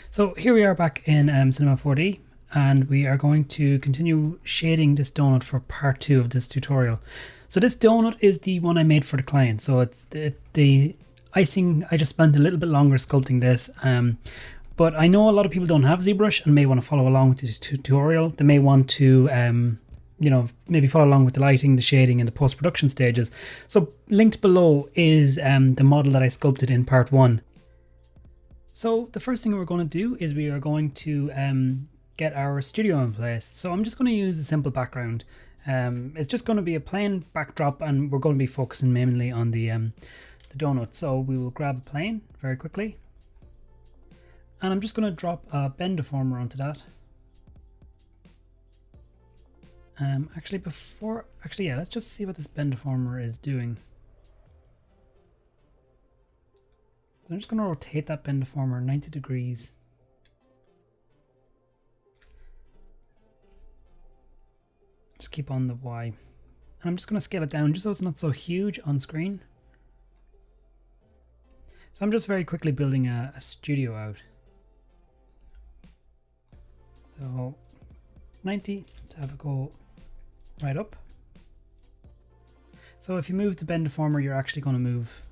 So here we are back in Cinema 4D, and we are going to continue shading this donut for part 2 of this tutorial. So this donut is the one I made for the client. So it's the icing. I just spent a little bit longer sculpting this, but I know a lot of people don't have ZBrush and may want to follow along with this tutorial. They may want to maybe follow along with the lighting, the shading, and the post-production stages. So linked below is the model that I sculpted in part 1. So the first thing we're going to do is we are going to get our studio in place. So I'm just going to use a simple background. It's just going to be a plain backdrop, and we're going to be focusing mainly on the donut. So we will grab a plane very quickly, and I'm just going to drop a bend deformer onto that. Let's just see what this bend deformer is doing. So I'm just going to rotate that bend deformer 90 degrees. Just keep on the Y. And I'm just going to scale it down just so it's not so huge on screen. So I'm just very quickly building a studio out. So 90 to have it go right up. So if you move the bend deformer, you're actually going to move,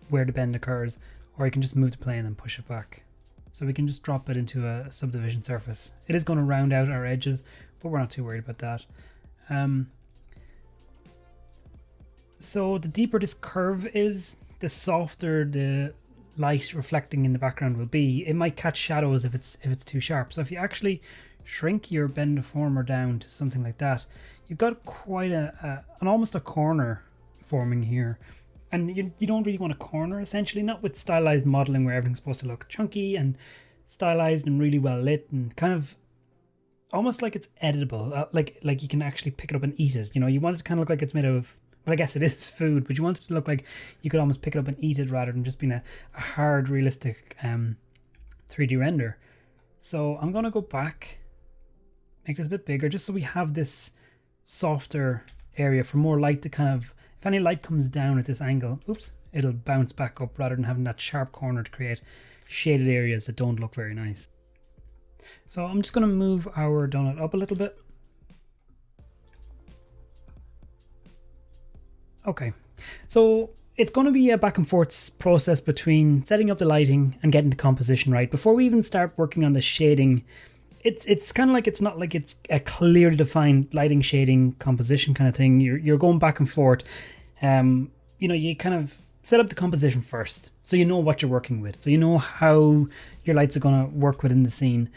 where the bend occurs, or you can just move the plane and push it back. So we can just drop it into a subdivision surface. It is going to round out our edges, but we're not too worried about that. So the deeper this curve is, the softer the light reflecting in the background will be. It might catch shadows if it's too sharp. So if you actually shrink your bend deformer down to something like that, you've got quite an almost a corner forming here. And you don't really want a corner, essentially, not with stylized modeling where everything's supposed to look chunky and stylized and really well lit and kind of almost like it's editable, like you can actually pick it up and eat it. You want it to kind of look like it's made of, well, I guess it is food, but you want it to look like you could almost pick it up and eat it rather than just being a hard, realistic 3D render. So I'm going to go back, make this a bit bigger, just so we have this softer area for more light to kind of, if any light comes down at this angle, it'll bounce back up rather than having that sharp corner to create shaded areas that don't look very nice. So I'm just going to move our donut up a little bit. Okay, so it's going to be a back and forth process between setting up the lighting and getting the composition right. Before we even start working on the shading, it's kind of like, it's not like it's a clearly defined lighting, shading, composition kind of thing. You're going back and forth. You kind of set up the composition first, so you know what you're working with, so you know how your lights are going to work within the scene.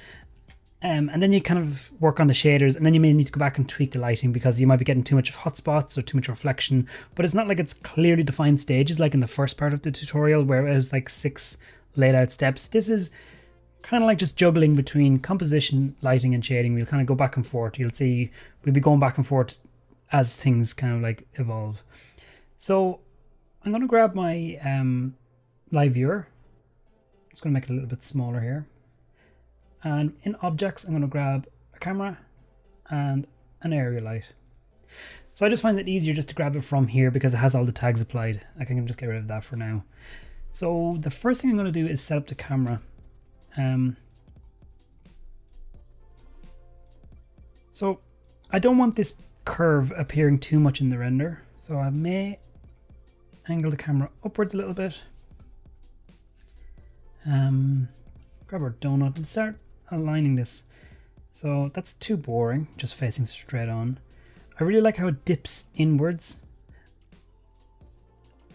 And then you kind of work on the shaders, and then you may need to go back and tweak the lighting because you might be getting too much of hotspots or too much reflection. But it's not like it's clearly defined stages like in the first part of the tutorial where it was like 6 laid out steps. This is kind of like just juggling between composition, lighting, and shading. We'll kind of go back and forth. You'll see we'll be going back and forth as things kind of like evolve. So I'm going to grab my live viewer. Just going to make it a little bit smaller here. And in objects, I'm going to grab a camera and an area light. So I just find it easier just to grab it from here because it has all the tags applied. I can just get rid of that for now. So the first thing I'm going to do is set up the camera. So I don't want this curve appearing too much in the render, so I may angle the camera upwards a little bit. Grab our donut and start aligning this. So that's too boring, just facing straight on. I really like how it dips inwards,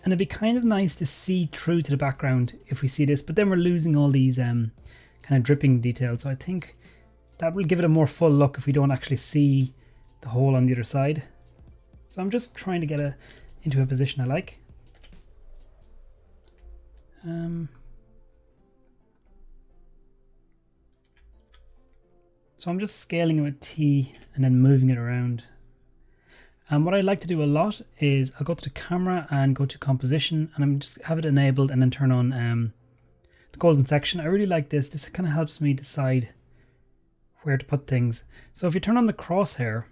and it'd be kind of nice to see through to the background if we see this, but then we're losing all these kind of dripping details. So I think that will give it a more full look if we don't actually see the hole on the other side. So I'm just trying to get into a position I like. So I'm just scaling it with T and then moving it around. And what I like to do a lot is I'll go to the camera and go to composition, and I'm just have it enabled and then turn on the golden section. I really like this. This kind of helps me decide where to put things. So if you turn on the crosshair,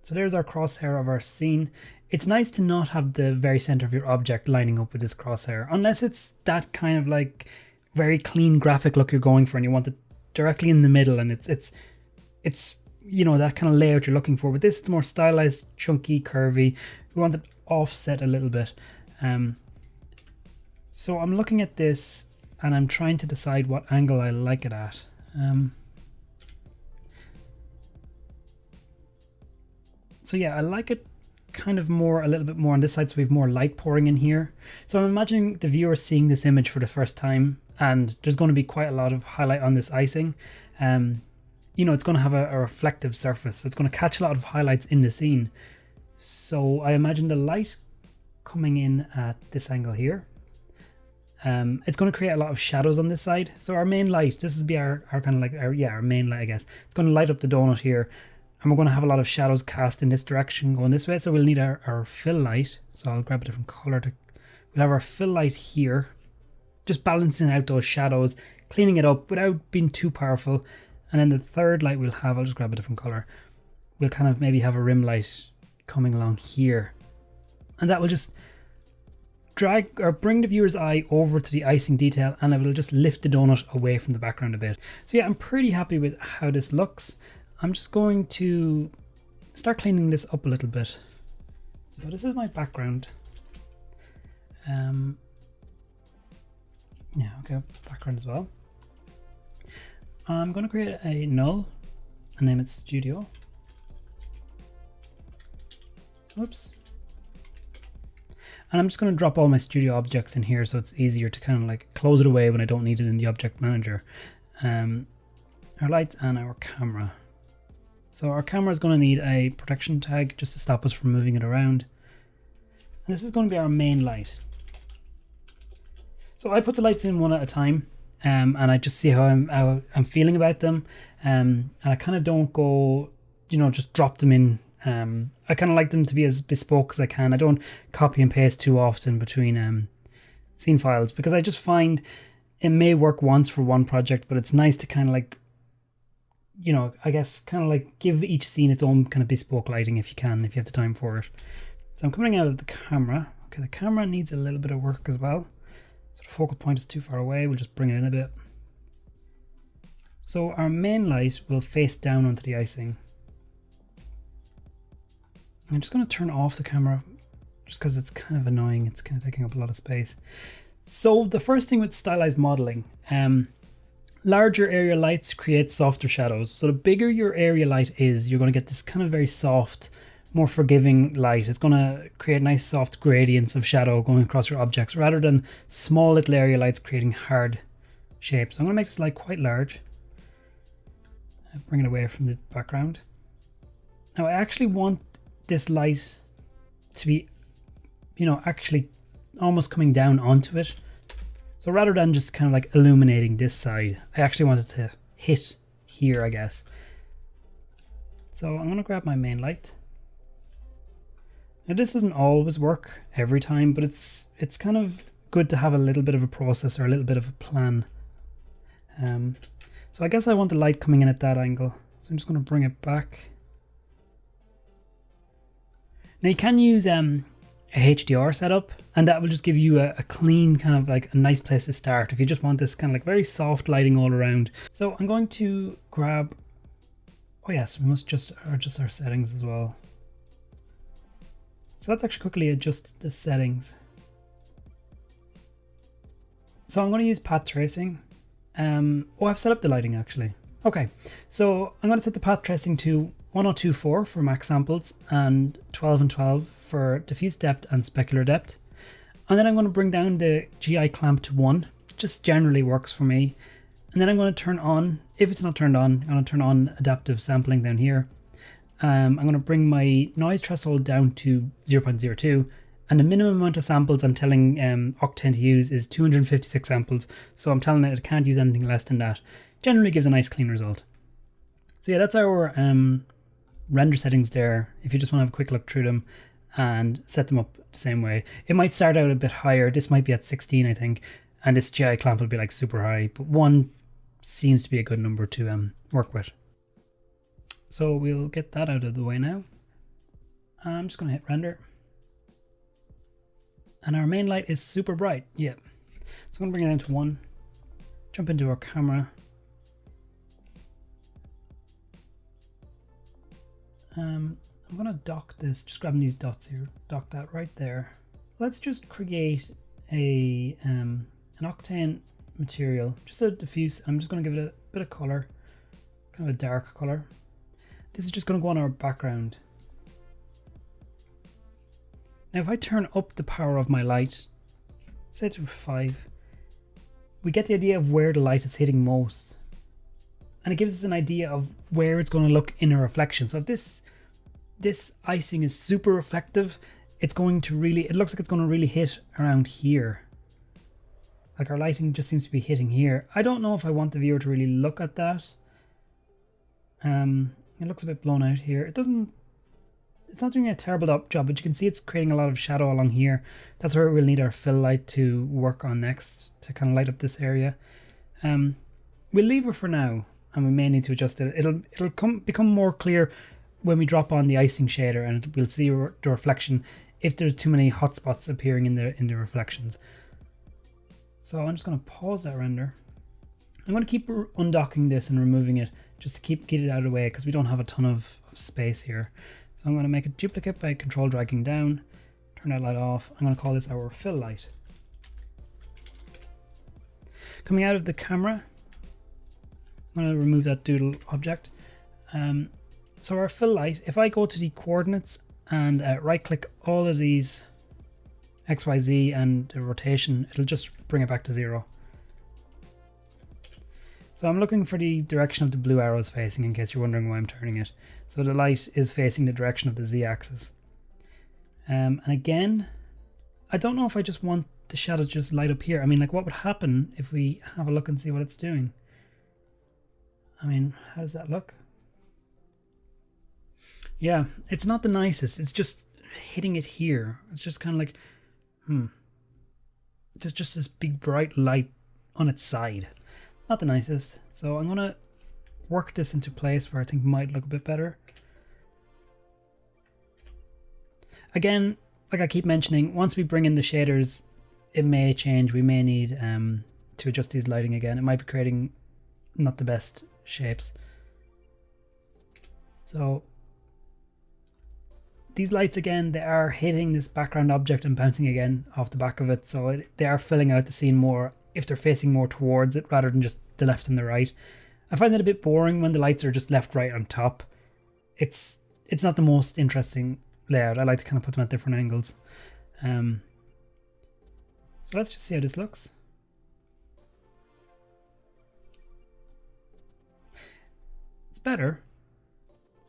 So there's our crosshair of our scene. It's nice to not have the very center of your object lining up with this crosshair, unless it's that kind of like very clean graphic look you're going for and you want it directly in the middle and it's you know, that kind of layout you're looking for. But this is more stylized, chunky, curvy. We want it offset a little bit. So I'm looking at this and I'm trying to decide what angle I like it at. So yeah, I like it kind of more, a little bit more on this side, so we have more light pouring in here. So I'm imagining the viewer seeing this image for the first time, and there's going to be quite a lot of highlight on this icing. You know, it's going to have a reflective surface, so it's going to catch a lot of highlights in the scene. So I imagine the light coming in at this angle here. It's going to create a lot of shadows on this side. So our main light, this is be our kind of like our main light, I guess. It's going to light up the donut here. And we're going to have a lot of shadows cast in this direction going this way. So we'll need our fill light. So I'll grab a different color. We'll have our fill light here. Just balancing out those shadows, cleaning it up without being too powerful. And then the third light we'll have, I'll just grab a different color. We'll kind of maybe have a rim light coming along here. And that will just drag or bring the viewer's eye over to the icing detail, and it will just lift the donut away from the background a bit. So yeah, I'm pretty happy with how this looks. I'm just going to start cleaning this up a little bit. So this is my background. Yeah, okay, background as well. I'm going to create a null and name it studio. Oops. And I'm just going to drop all my studio objects in here so it's easier to kind of like close it away when I don't need it in the object manager. Our lights and our camera. So our camera is going to need a protection tag just to stop us from moving it around. And this is going to be our main light. So I put the lights in one at a time, and I just see how I'm feeling about them. And I kind of don't go, you know, just drop them in. I kind of like them to be as bespoke as I can. I don't copy and paste too often between scene files, because I just find it may work once for one project, but it's nice to kind of like, you know, I guess kind of like give each scene its own kind of bespoke lighting if you can, if you have the time for it. So I'm coming out of the camera. Okay, the camera needs a little bit of work as well. So the focal point is too far away. We'll just bring it in a bit. So our main light will face down onto the icing. I'm just going to turn off the camera just because it's kind of annoying. It's kind of taking up a lot of space. So the first thing with stylized modeling, larger area lights create softer shadows. So the bigger your area light is, you're going to get this kind of very soft, more forgiving light. It's going to create nice soft gradients of shadow going across your objects rather than small little area lights creating hard shapes. So I'm going to make this light quite large. Bring it away from the background. Now I actually want this light to be, you know, actually almost coming down onto it. So rather than just kind of like illuminating this side, I actually want it to hit here, I guess. So I'm going to grab my main light. Now this doesn't always work every time, but it's kind of good to have a little bit of a process or a little bit of a plan. So I guess I want the light coming in at that angle. So I'm just going to bring it back. Now you can use a HDR setup, and that will just give you a clean kind of like a nice place to start if you just want this kind of like very soft lighting all around. So I'm going to grab, oh yes, we must just adjust our settings as well. So let's actually quickly adjust the settings. So I'm going to use path tracing. Oh, I've set up the lighting actually. Okay, so I'm going to set the path tracing to 1024 for max samples and 12 and 12 for diffuse depth and specular depth. And then I'm going to bring down the GI clamp to 1, just generally works for me. And then I'm going to turn on, if it's not turned on, I'm going to turn on adaptive sampling down here. I'm going to bring my noise threshold down to 0.02, and the minimum amount of samples I'm telling Octane to use is 256 samples, so I'm telling it can't use anything less than that. Generally gives a nice clean result. So yeah, that's our render settings there, if you just want to have a quick look through them and set them up the same way. It might start out a bit higher. This might be at 16, I think, and this GI clamp will be like super high, but 1 seems to be a good number to work with. So we'll get that out of the way now. I'm just going to hit render. And our main light is super bright. Yeah. So I'm going to bring it down to 1. Jump into our camera. I'm going to dock this, just grabbing these dots here, dock that right there. Let's just create an Octane material, just a diffuse. I'm just going to give it a bit of color, kind of a dark color. This is just going to go on our background. Now if I turn up the power of my light, say to 5, we get the idea of where the light is hitting most. And it gives us an idea of where it's going to look in a reflection. So if this icing is super reflective, it's going to really, it looks like it's going to really hit around here. Like our lighting just seems to be hitting here. I don't know if I want the viewer to really look at that. It looks a bit blown out here. It's not doing a terrible job, but you can see it's creating a lot of shadow along here. That's where we'll need our fill light to work on next to kind of light up this area. We'll leave it for now, and we may need to adjust it. It'll become more clear when we drop on the icing shader, and we'll see the reflection if there's too many hotspots appearing in the reflections. So I'm just going to pause that render. I'm going to keep undocking this and removing it just to get it out of the way because we don't have a ton of space here. So I'm going to make a duplicate by control dragging down, turn that light off. I'm going to call this our fill light. Coming out of the camera, I'm going to remove that doodle object. So our fill light, if I go to the coordinates and right click all of these XYZ and the rotation, it'll just bring it back to 0. So I'm looking for the direction of the blue arrows facing in case you're wondering why I'm turning it. So the light is facing the direction of the Z axis. And again, I don't know if I just want the shadow to just light up here. I mean, like what would happen if we have a look and see what it's doing? I mean, how does that look? Yeah, it's not the nicest. It's just hitting it here. It's just kind of like, There's just this big bright light on its side. Not the nicest. So I'm going to work this into place where I think might look a bit better. Again, like I keep mentioning, once we bring in the shaders, it may change. We may need to adjust these lighting again. It might be creating not the best shapes. So these lights again, they are hitting this background object and bouncing again off the back of it. So they are filling out the scene more if they're facing more towards it rather than just the left and the right. I find it a bit boring when the lights are just left, right on top. It's not the most interesting layout. I like to kind of put them at different angles. So let's just see how this looks. It's better.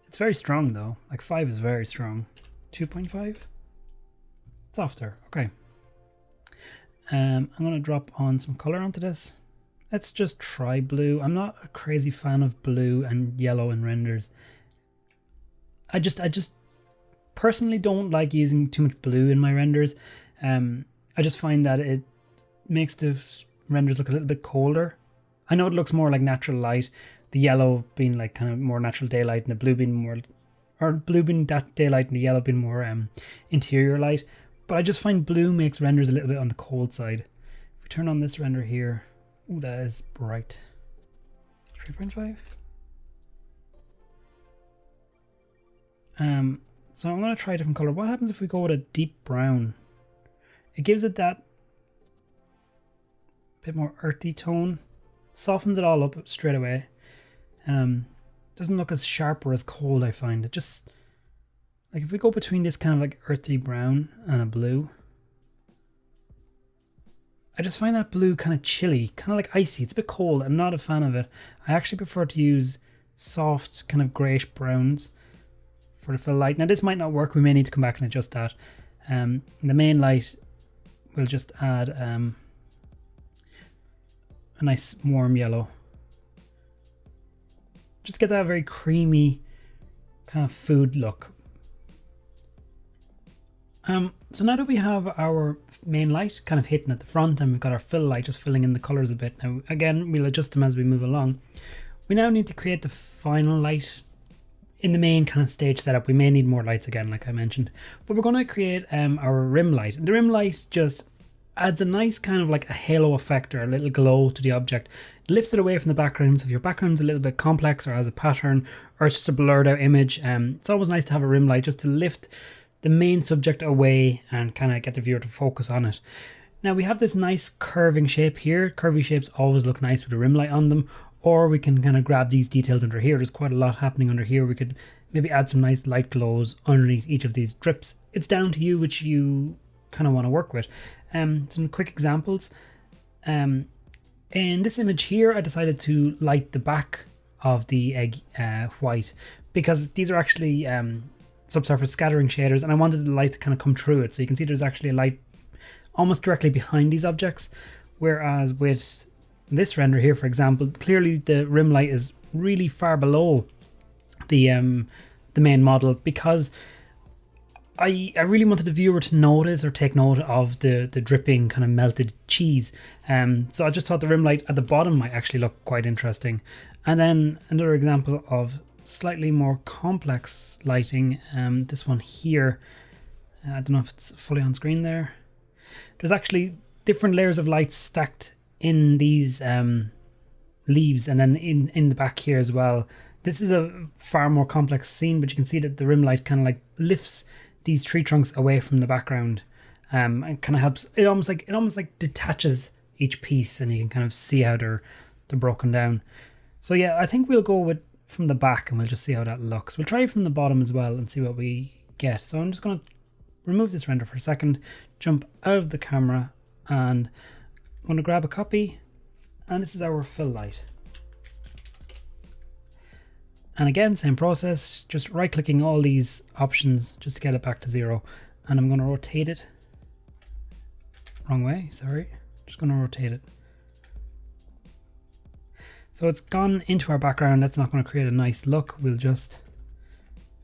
It's very strong though. Like 5 is very strong. 2.5? Softer. Okay. I'm going to drop on some color onto this. Let's just try blue. I'm not a crazy fan of blue and yellow in renders. I just personally don't like using too much blue in my renders. I just find that it makes the renders look a little bit colder. I know it looks more like natural light, the yellow being like kind of more natural daylight and the blue being more, or blue being that daylight and the yellow being more interior light. But I just find blue makes renders a little bit on the cold side. If we turn on this render here, ooh, that is bright. 3.5. So I'm going to try a different color. What happens if we go with a deep brown? It gives it that bit more earthy tone, softens it all up straight away. Doesn't look as sharp or as cold, I find. It just, like if we go between this kind of like earthy brown and a blue, I just find that blue kind of chilly, kind of like icy. It's a bit cold. I'm not a fan of it. I actually prefer to use soft kind of greyish browns for the fill light. Now this might not work. We may need to come back and adjust that. The main light, we'll just add a nice warm yellow. Just get that very creamy kind of food look. So now that we have our main light kind of hitting at the front and we've got our fill light just filling in the colors a bit. Now again, we'll adjust them as we move along. We now need to create the final light in the main kind of stage setup, we may need more lights again, like I mentioned. But we're going to create our rim light. And the rim light just adds a nice kind of like a halo effect or a little glow to the object. It lifts it away from the background. So if your background's a little bit complex or has a pattern or it's just a blurred out image, it's always nice to have a rim light just to lift the main subject away and kind of get the viewer to focus on it. Now we have this nice curving shape here. Curvy shapes always look nice with a rim light on them. Or we can kind of grab these details under here. There's quite a lot happening under here. We could maybe add some nice light glows underneath each of these drips. It's down to you which you kind of want to work with. Some quick examples. In this image here, I decided to light the back of the egg white because these are actually subsurface scattering shaders, and I wanted the light to kind of come through it. So you can see there's actually a light almost directly behind these objects, whereas with this render here, for example, clearly the rim light is really far below the main model because I really wanted the viewer to notice or take note of the dripping kind of melted cheese. So I just thought the rim light at the bottom might actually look quite interesting. And then another example of slightly more complex lighting, this one here. I don't know if it's fully on screen there. There's actually different layers of light stacked in these leaves and then in the back here as well. This is a far more complex scene, but you can see that the rim light kind of like lifts these tree trunks away from the background, and kind of helps. It almost like detaches each piece, and you can kind of see how they're broken down. So yeah, I think we'll go with from the back, and we'll just see how that looks. We'll try from the bottom as well and see what we get. So I'm just going to remove this render for a second, jump out of the camera, and I'm going to grab a copy, and this is our fill light. And again, same process, just right clicking all these options just to get it back to 0. And I'm going to rotate it. Wrong way, sorry. Just going to rotate it. So it's gone into our background. That's not going to create a nice look. We'll just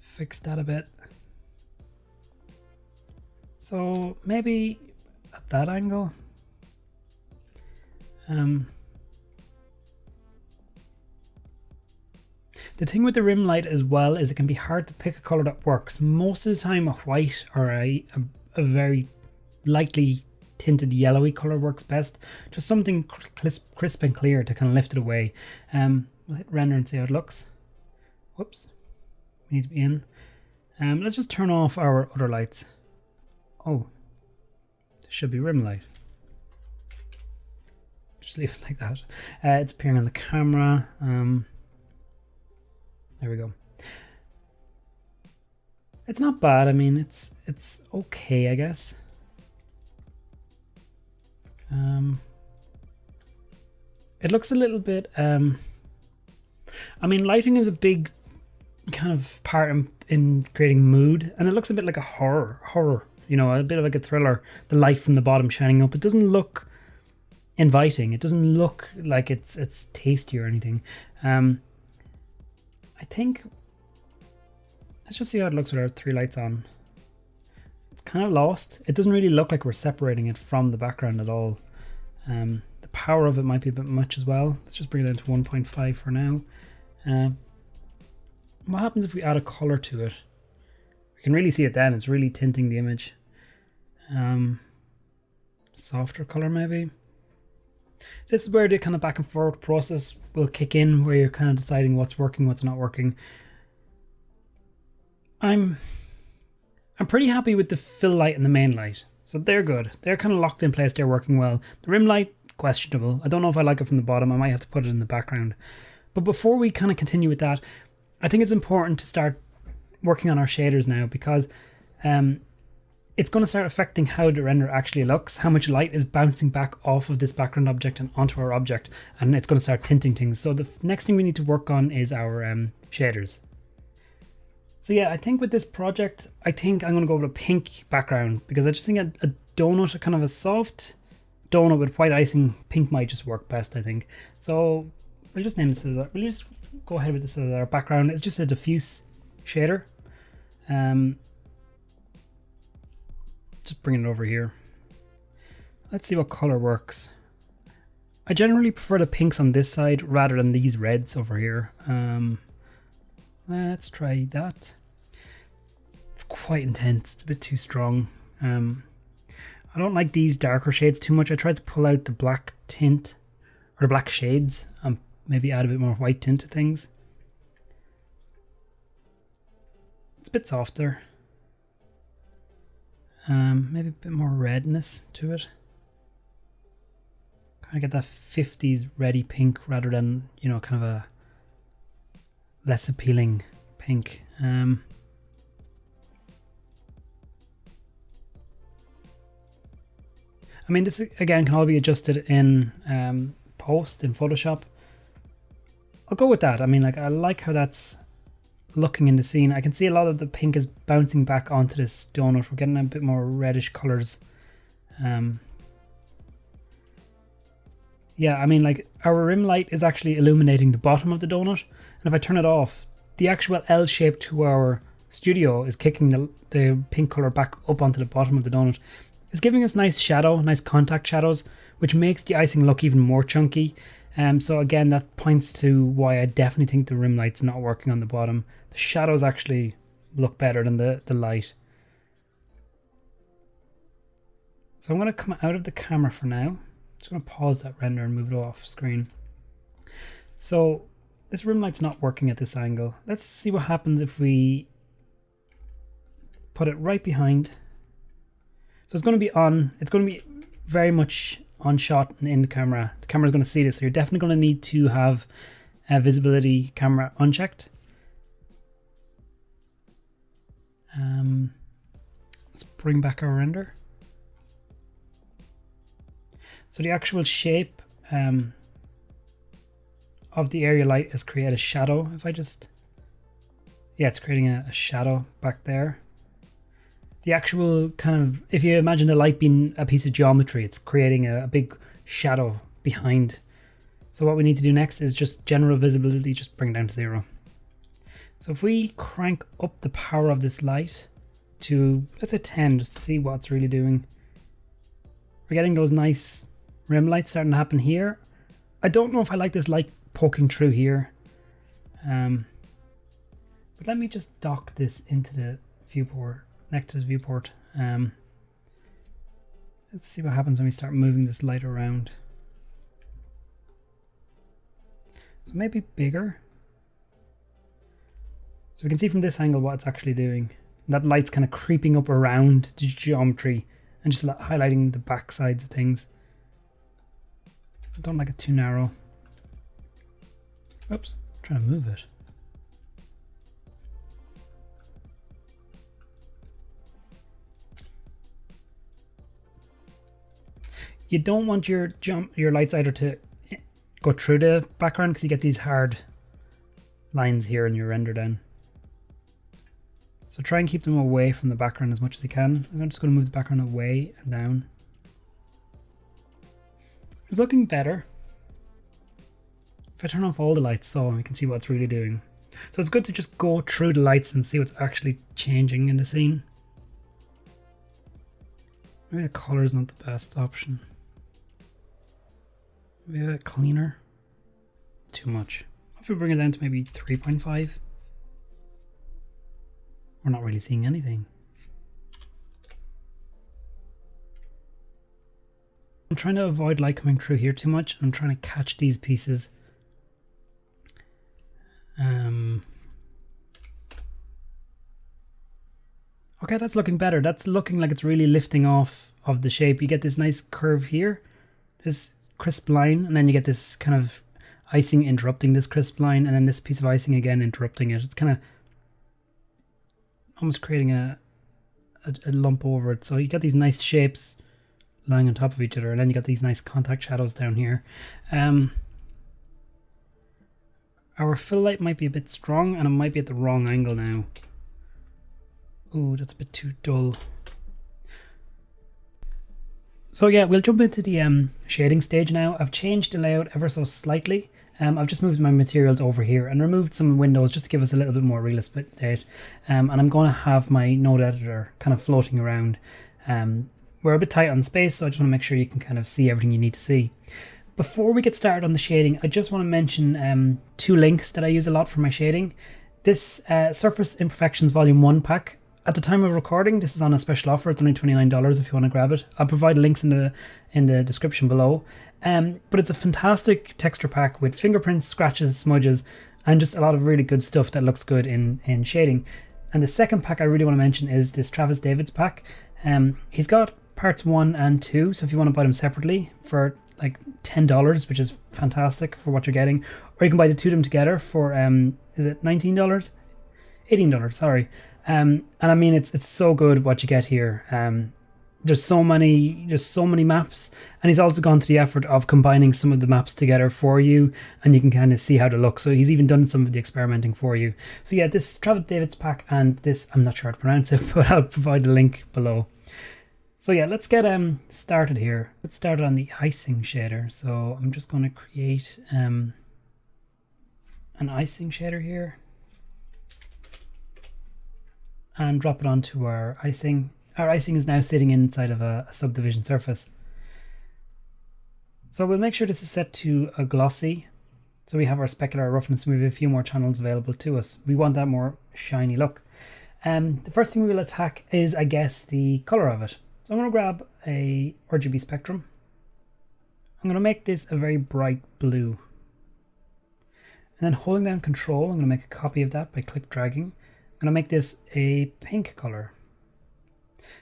fix that a bit. So maybe at that angle. The thing with the rim light as well is it can be hard to pick a color that works. Most of the time a white or a very lightly tinted yellowy color works best. Just something crisp and clear to kind of lift it away. We'll hit render and see how it looks. Whoops, we need to be in. Let's just turn off our other lights. Oh, this should be rim light. Just leave it like that. It's appearing on the camera. There we go. It's not bad. I mean, it's okay, I guess. It looks a little bit. I mean, lighting is a big kind of part in creating mood, and it looks a bit like a horror. You know, a bit of like a thriller. The light from the bottom shining up. It doesn't look inviting. It doesn't look like it's tasty or anything. I think, let's just see how it looks with our 3 lights on. It's kind of lost. It doesn't really look like we're separating it from the background at all. The power of it might be a bit much as well. Let's just bring it down to 1.5 for now. What happens if we add a color to it? We can really see it then. It's really tinting the image. Softer color maybe. This is where the kind of back and forth process will kick in, where you're kind of deciding what's working, what's not working. I'm pretty happy with the fill light and the main light. So they're good. They're kind of locked in place. They're working well. The rim light, questionable. I don't know if I like it from the bottom. I might have to put it in the background. But before we kind of continue with that, I think it's important to start working on our shaders now, because it's going to start affecting how the render actually looks, how much light is bouncing back off of this background object and onto our object, and it's going to start tinting things. So the next thing we need to work on is our shaders. So yeah, I think with this project, I think I'm going to go with a pink background, because I just think a donut, kind of a soft donut with white icing, pink might just work best, I think. So we'll just name this as we'll just go ahead with this as our background. It's just a diffuse shader. Just bring it over here. Let's see what color works. I generally prefer the pinks on this side rather than these reds over here. Let's try that. It's quite intense. It's a bit too strong. I don't like these darker shades too much. I tried to pull out the black tint or the black shades and maybe add a bit more white tint to things. It's a bit softer. Maybe a bit more redness to it. Kind of get that 50s ready pink rather than, you know, kind of a less appealing pink. I mean, this again can all be adjusted in post in Photoshop. I'll go with that. I mean, like, I like how that's looking in the scene. I can see a lot of the pink is bouncing back onto this donut. We're getting a bit more reddish colors. Yeah, I mean, like, our rim light is actually illuminating the bottom of the donut, and if I turn it off, the actual L shape to our studio is kicking the pink color back up onto the bottom of the donut. It's giving us nice shadow, nice contact shadows, which makes the icing look even more chunky. So again, that points to why I definitely think the rim light's not working on the bottom. The shadows actually look better than the light. So I'm going to come out of the camera for now. Just going to pause that render and move it off screen. So this rim light's not working at this angle. Let's see what happens if we put it right behind. So it's going to be on, it's going to be very much on shot and in the camera. The camera's going to see this, so you're definitely going to need to have visibility camera unchecked. Let's bring back our render. So the actual shape of the area light is create a shadow. If I just, yeah, it's creating a shadow back there. The actual kind of, if you imagine the light being a piece of geometry, it's creating a big shadow behind. So what we need to do next is just general visibility, just bring it down to 0. So if we crank up the power of this light to, let's say 10, just to see what it's really doing. We're getting those nice rim lights starting to happen here. I don't know if I like this light poking through here. But let me just dock this into the viewport. Next to the viewport. Let's see what happens when we start moving this light around. So maybe bigger. So we can see from this angle what it's actually doing. That light's kind of creeping up around the geometry and just highlighting the back sides of things. I don't like it too narrow. Oops, I'm trying to move it. You don't want your lights either to go through the background because you get these hard lines here in your render down. So try and keep them away from the background as much as you can. I'm just going to move the background away and down. It's looking better. If I turn off all the lights, so we can see what it's really doing. So it's good to just go through the lights and see what's actually changing in the scene. Maybe the color is not the best option. Maybe a cleaner. Too much. If we bring it down to maybe 3.5. We're not really seeing anything. I'm trying to avoid light coming through here too much. I'm trying to catch these pieces. Okay, that's looking better. That's looking like it's really lifting off of the shape. You get this nice curve here, this crisp line, and then you get this kind of icing interrupting this crisp line, and then this piece of icing again interrupting it. It's kind of almost creating a lump over it. So you get these nice shapes lying on top of each other, and then you got these nice contact shadows down here. Our fill light might be a bit strong, and it might be at the wrong angle now. Oh, that's a bit too dull. So yeah, we'll jump into the shading stage now. I've changed the layout ever so slightly. I've just moved my materials over here and removed some windows just to give us a little bit more real estate. And I'm going to have my node editor kind of floating around. We're a bit tight on space, so I just want to make sure you can kind of see everything you need to see. Before we get started on the shading, I just want to mention 2 links that I use a lot for my shading. This Surface Imperfections Volume 1 pack, at the time of recording, this is on a special offer. It's only $29 if you want to grab it. I'll provide links in the description below. But it's a fantastic texture pack with fingerprints, scratches, smudges, and just a lot of really good stuff that looks good in shading. And the second pack I really want to mention is this Travis David's pack. He's got parts 1 and 2, so if you want to buy them separately for like $10, which is fantastic for what you're getting, or you can buy the two of them together for is it $19? $18, sorry. And I mean it's so good what you get here. There's so many maps, and he's also gone to the effort of combining some of the maps together for you, and you can kind of see how they look. So he's even done some of the experimenting for you. So yeah, this Travis David's pack and this, I'm not sure how to pronounce it, but I'll provide a link below. So yeah, let's get started here. Let's start on the icing shader. So I'm just going to create an icing shader here and drop it onto our icing. Our icing is now sitting inside of a subdivision surface. So we'll make sure this is set to a glossy. So we have our specular roughness, and we have a few more channels available to us. We want that more shiny look. The first thing we will attack is, I guess, the color of it. So I'm going to grab a RGB spectrum. I'm going to make this a very bright blue. And then holding down Control, I'm going to make a copy of that by click dragging. I'm going to make this a pink color.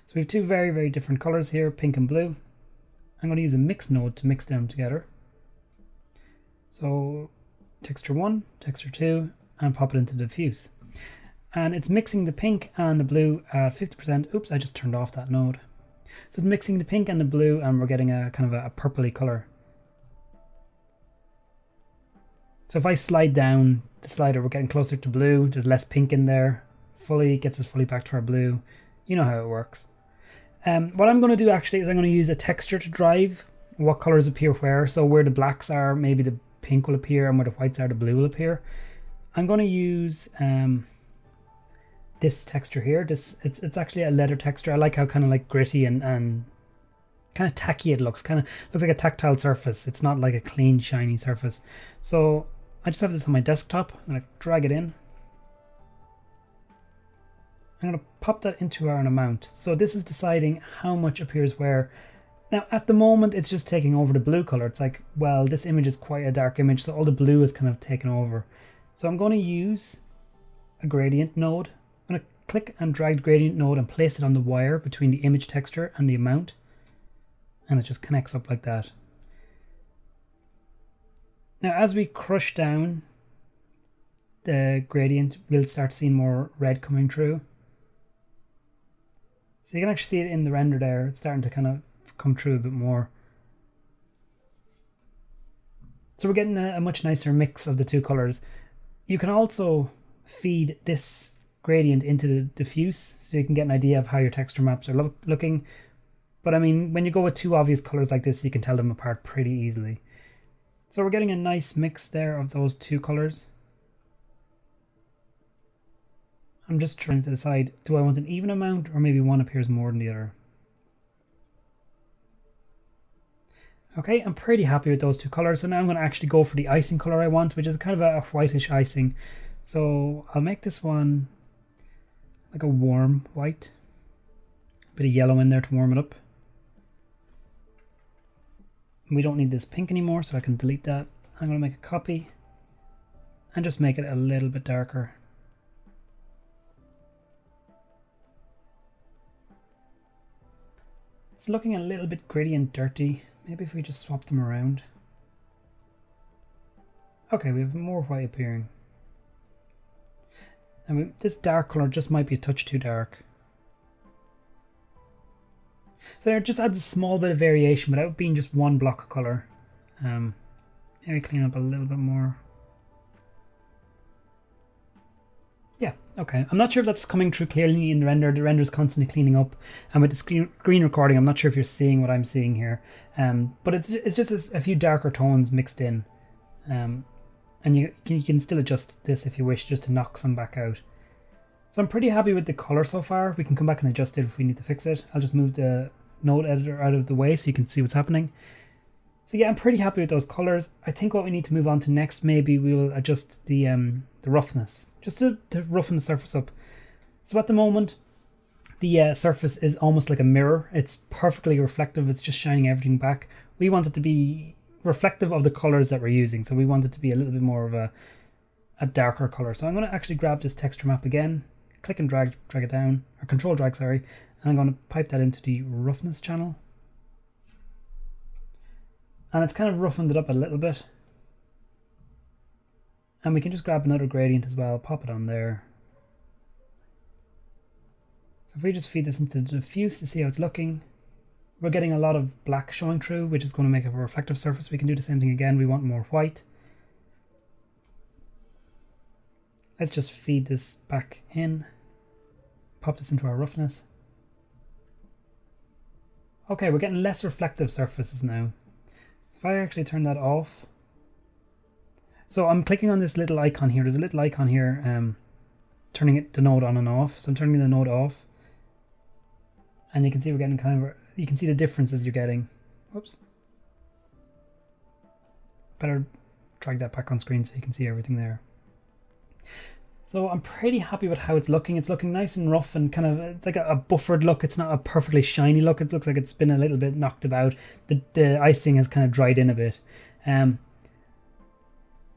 So we have two very, very different colors here, pink and blue. I'm going to use a mix node to mix them together. So texture 1, texture 2, and pop it into the diffuse. And it's mixing the pink and the blue at 50%. Oops, I just turned off that node. So it's mixing the pink and the blue, and we're getting a kind of a purpley color. So if I slide down the slider, we're getting closer to blue. There's less pink in there. Gets us fully back to our blue. You know how it works. What I'm going to do actually is I'm going to use a texture to drive what colors appear where. So where the blacks are, maybe the pink will appear, and where the whites are, the blue will appear. I'm going to use this texture here. It's actually a leather texture. I like how kind of like gritty and kind of tacky it looks. Kind of looks like a tactile surface. It's not like a clean, shiny surface. So I just have this on my desktop. I'm going to drag it in. I'm going to pop that into our amount. So this is deciding how much appears where. Now at the moment it's just taking over the blue color. It's like, well, this image is quite a dark image, so all the blue is kind of taken over. So I'm going to use a gradient node. I'm going to click and drag the gradient node and place it on the wire between the image texture and the amount. And it just connects up like that. Now as we crush down the gradient, we'll start seeing more red coming through. So you can actually see it in the render there. It's starting to kind of come through a bit more. So we're getting a much nicer mix of the two colors. You can also feed this gradient into the diffuse, so you can get an idea of how your texture maps are looking. But I mean, when you go with two obvious colors like this, you can tell them apart pretty easily. So we're getting a nice mix there of those two colors. I'm just trying to decide, do I want an even amount, or maybe one appears more than the other? Okay, I'm pretty happy with those two colors. So now I'm going to actually go for the icing color I want, which is kind of a whitish icing. So I'll make this one like a warm white. A bit of yellow in there to warm it up. We don't need this pink anymore, so I can delete that. I'm going to make a copy and just make it a little bit darker. It's looking a little bit gritty and dirty. Maybe if we just swap them around. Okay, we have more white appearing. And this dark color just might be a touch too dark. So it just adds a small bit of variation without being just one block of color. Maybe clean up a little bit more. Yeah, okay. I'm not sure if that's coming through clearly in the render. The render is constantly cleaning up. And with the screen recording, I'm not sure if you're seeing what I'm seeing here. But it's just a few darker tones mixed in. And you can still adjust this if you wish, just to knock some back out. So I'm pretty happy with the color so far. We can come back and adjust it if we need to fix it. I'll just move the node editor out of the way so you can see what's happening. So yeah, I'm pretty happy with those colors. I think what we need to move on to next, maybe we will adjust the roughness, just to roughen the surface up. So at the moment, the surface is almost like a mirror. It's perfectly reflective. It's just shining everything back. We want it to be reflective of the colors that we're using. So we want it to be a little bit more of a darker color. So I'm going to actually grab this texture map again, click and drag it down, or control drag, sorry, and I'm going to pipe that into the roughness channel. And it's kind of roughened it up a little bit. And we can just grab another gradient as well, pop it on there. So if we just feed this into the diffuse to see how it's looking, we're getting a lot of black showing through, which is going to make it a reflective surface. We can do the same thing again. We want more white. Let's just feed this back in, pop this into our roughness. Okay, we're getting less reflective surfaces now. So if I actually turn that off. So I'm clicking on this little icon here. There's a little icon here turning the node on and off. So I'm turning the node off. And you can see we're getting kind of, you can see the differences you're getting. Whoops. Better drag that back on screen so you can see everything there. So I'm pretty happy with how it's looking. It's looking nice and rough and kind of, it's like a buffered look. It's not a perfectly shiny look. It looks like it's been a little bit knocked about. The icing has kind of dried in a bit.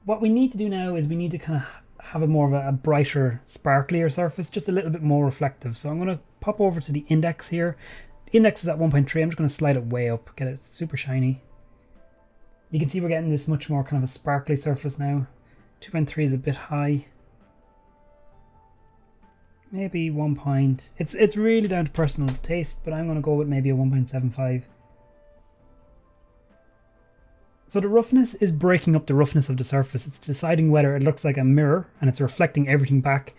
What we need to do now is we need to kind of have a more of a brighter, sparklier surface, just a little bit more reflective. So I'm going to pop over to the index here. The index is at 1.3. I'm just going to slide it way up, get it super shiny. You can see we're getting this much more kind of a sparkly surface now. 2.3 is a bit high. Maybe 1 point. It's really down to personal taste, but I'm going to go with maybe a 1.75. So the roughness is breaking up the roughness of the surface. It's deciding whether it looks like a mirror and it's reflecting everything back,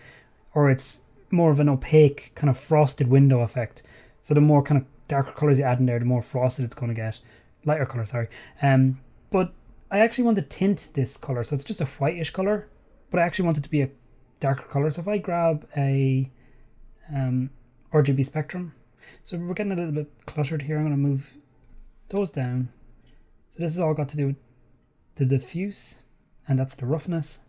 or it's more of an opaque kind of frosted window effect. So the more kind of darker colors you add in there, the more frosted it's going to get. Lighter color, sorry. But I actually want to tint this color, so it's just a whitish color, but I actually want it to be a darker color. So if I grab a RGB spectrum, so we're getting a little bit cluttered here. I'm going to move those down. So this has all got to do with the diffuse, and that's the roughness.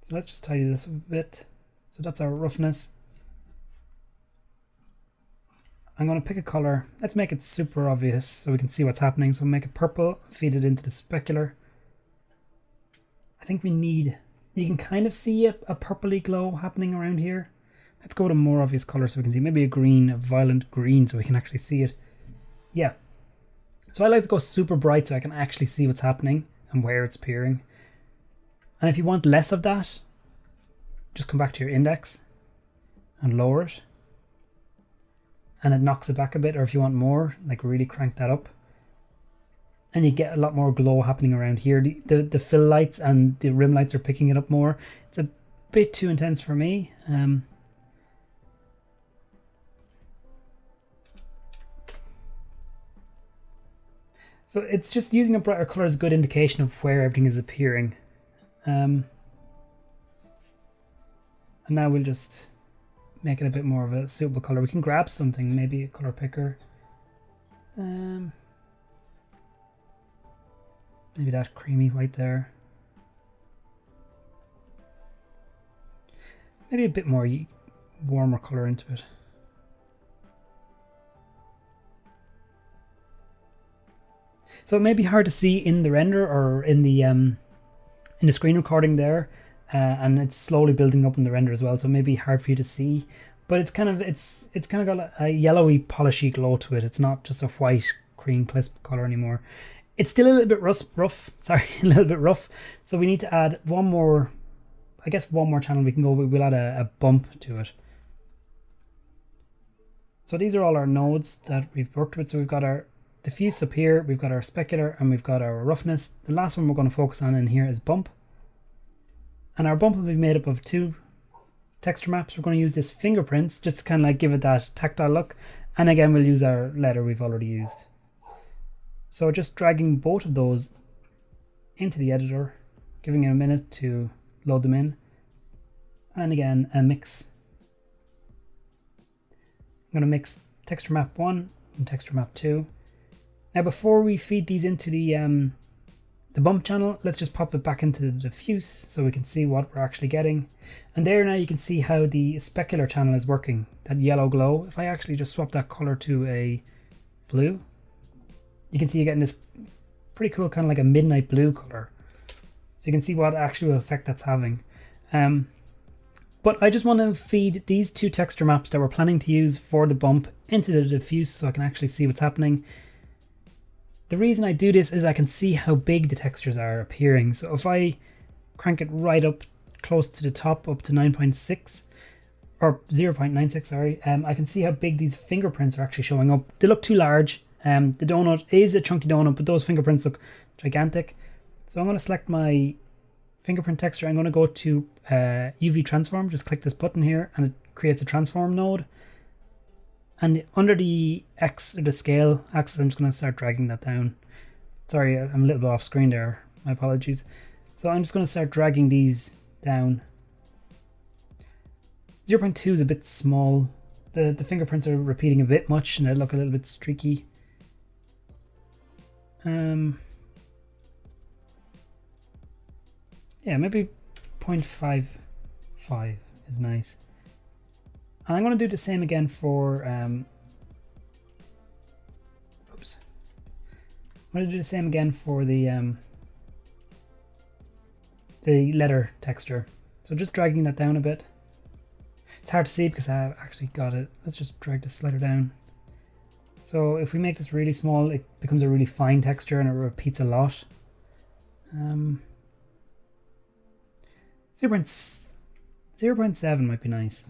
So let's just tidy this a bit. So that's our roughness. I'm going to pick a color. Let's make it super obvious so we can see what's happening. So make it purple, feed it into the specular. I think we need, you can kind of see a purpley glow happening around here. Let's go with a more obvious color so we can see, maybe a green, a violent green, so we can actually see it. Yeah. So I like to go super bright so I can actually see what's happening and where it's appearing. And if you want less of that, just come back to your index and lower it. And it knocks it back a bit, or if you want more, like really crank that up. And you get a lot more glow happening around here. The fill lights and the rim lights are picking it up more. It's a bit too intense for me. So it's just using a brighter color is a good indication of where everything is appearing. And now we'll just make it a bit more of a suitable color. We can grab something, maybe a color picker. Maybe that creamy white there. Maybe a bit more warmer color into it. So it may be hard to see in the render or in the screen recording there, and it's slowly building up in the render as well. So it may be hard for you to see, but it's kind of got a yellowy, polishy glow to it. It's not just a white cream crisp color anymore. It's still a little bit rough. Sorry, a little bit rough. So we need to add one more. I guess one more channel we can go. We'll add a bump to it. So these are all our nodes that we've worked with. So we've got our diffuse up here, we've got our specular, and we've got our roughness. The last one we're going to focus on in here is bump. And our bump will be made up of two texture maps. We're going to use this fingerprints just to kind of like give it that tactile look. And again, we'll use our letter we've already used. So just dragging both of those into the editor, giving it a minute to load them in. And again, a mix. I'm going to mix texture map 1 in texture map 2. Now before we feed these into the bump channel, let's just pop it back into the diffuse so we can see what we're actually getting. And there now you can see how the specular channel is working, that yellow glow. If I actually just swap that color to a blue, you can see you're getting this pretty cool kind of like a midnight blue color. So you can see what actual effect that's having. But I just want to feed these two texture maps that we're planning to use for the bump into the diffuse so I can actually see what's happening. The reason I do this is I can see how big the textures are appearing. So if I crank it right up close to the top, up to 9.6 or 0.96, sorry, I can see how big these fingerprints are actually showing up. They look too large. The donut is a chunky donut, but those fingerprints look gigantic. So I'm going to select my fingerprint texture. I'm going to go to UV transform. Just click this button here and it creates a transform node. And under the X or the scale axis, I'm just going to start dragging that down. Sorry, I'm a little bit off screen there. My apologies. So I'm just going to start dragging these down. 0.2 is a bit small. The fingerprints are repeating a bit much and they look a little bit streaky. Yeah, maybe 0.55 is nice. And I'm going to do the same again for oops. I'm going to do the same again for the letter texture. So just dragging that down a bit. It's hard to see because I've actually got it. Let's just drag the slider down. So if we make this really small, it becomes a really fine texture and it repeats a lot. 0.7 might be nice.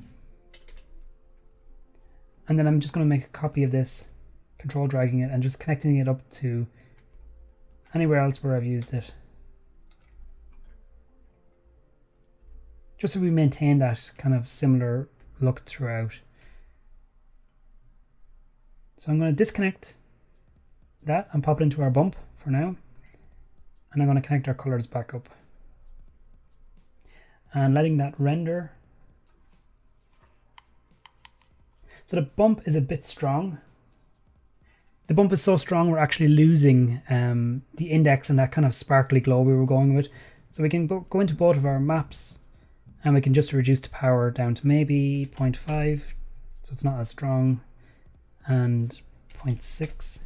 And then I'm just going to make a copy of this, control dragging it and just connecting it up to anywhere else where I've used it. Just so we maintain that kind of similar look throughout. So I'm going to disconnect that and pop it into our bump for now. And I'm going to connect our colors back up. And letting that render. So the bump is a bit strong. The bump is so strong we're actually losing the index and that kind of sparkly glow we were going with. So we can go into both of our maps and we can just reduce the power down to maybe 0.5 so it's not as strong, and 0.6.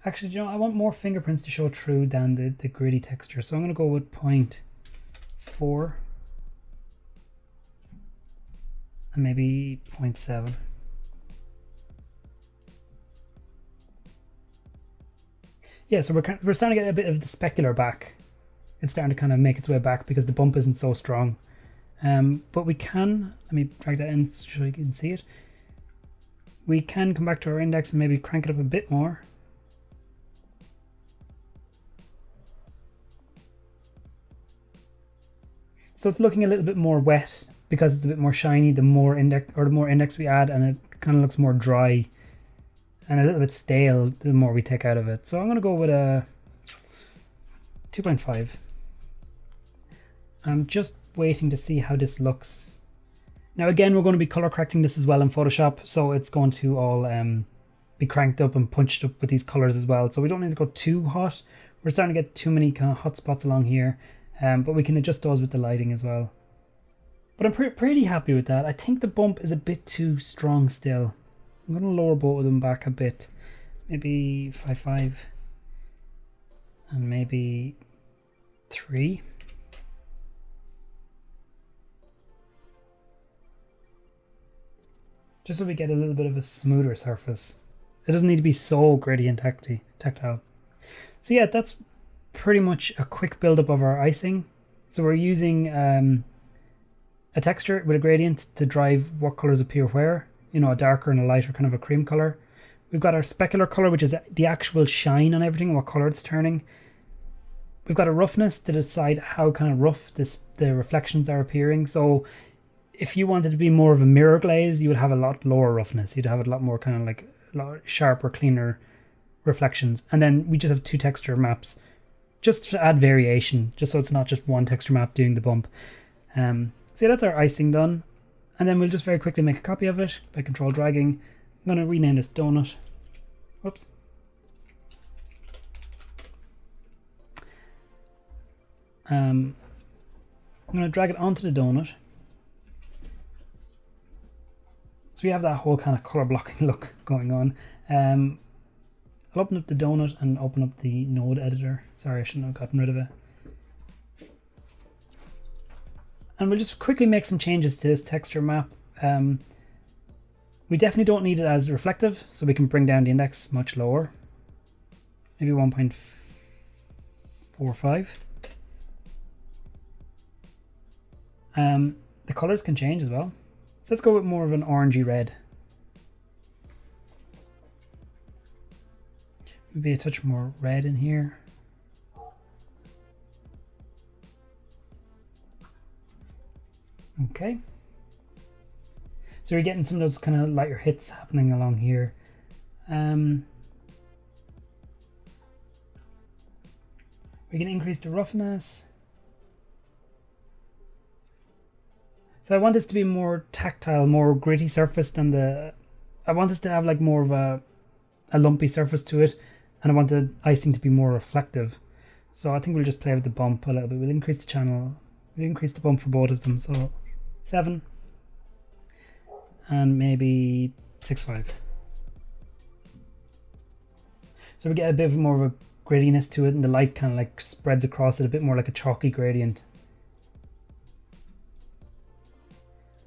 Actually, you know, I want more fingerprints to show through than the gritty texture, so I'm going to go with 0.4 and maybe 0.7. Yeah, so we're starting to get a bit of the specular back. It's starting to kind of make its way back because the bump isn't so strong. But we can, let me drag that in so you can see it. We can come back to our index and maybe crank it up a bit more. So it's looking a little bit more wet because it's a bit more shiny. The more index we add, and it kind of looks more dry and a little bit stale the more we take out of it. So I'm going to go with a 2.5. I'm just waiting to see how this looks. Now again, we're going to be color correcting this as well in Photoshop, so it's going to all be cranked up and punched up with these colors as well. So we don't need to go too hot. We're starting to get too many kind of hot spots along here, but we can adjust those with the lighting as well. But I'm pretty happy with that. I think the bump is a bit too strong still. I'm going to lower both of them back a bit, maybe 5.5 and maybe 3. Just so we get a little bit of a smoother surface. It doesn't need to be so gritty and tactile. So yeah, that's pretty much a quick build up of our icing. So we're using a texture with a gradient to drive what colors appear where. You know, a darker and a lighter, kind of a cream color. We've got our specular color, which is the actual shine on everything, what color it's turning. We've got a roughness to decide how kind of rough the reflections are appearing. So if you wanted to be more of a mirror glaze, you would have a lot lower roughness. You'd have a lot more kind of like a lot sharper, cleaner reflections. And then we just have 2 texture maps just to add variation, just so it's not just one texture map doing the bump. So yeah, that's our icing done. And then we'll just very quickly make a copy of it by control dragging, I'm going to rename this donut. Whoops. I'm going to drag it onto the donut. So we have that whole kind of color blocking look going on. I'll open up the donut and open up the node editor. Sorry, I shouldn't have gotten rid of it. And we'll just quickly make some changes to this texture map. We definitely don't need it as reflective, so we can bring down the index much lower. Maybe 1.45. The colors can change as well. So let's go with more of an orangey red. Maybe a touch more red in here. Okay. So you're getting some of those kind of lighter hits happening along here. We can increase the roughness. So I want this to be more tactile, more gritty surface than the... I want this to have like more of a lumpy surface to it, and I want the icing to be more reflective. So I think we'll just play with the bump a little bit. We'll increase the channel, we'll increase the bump for both of them. So 7 and maybe 6.5. So we get a bit more of a grittiness to it, and the light kind of like spreads across it a bit more like a chalky gradient.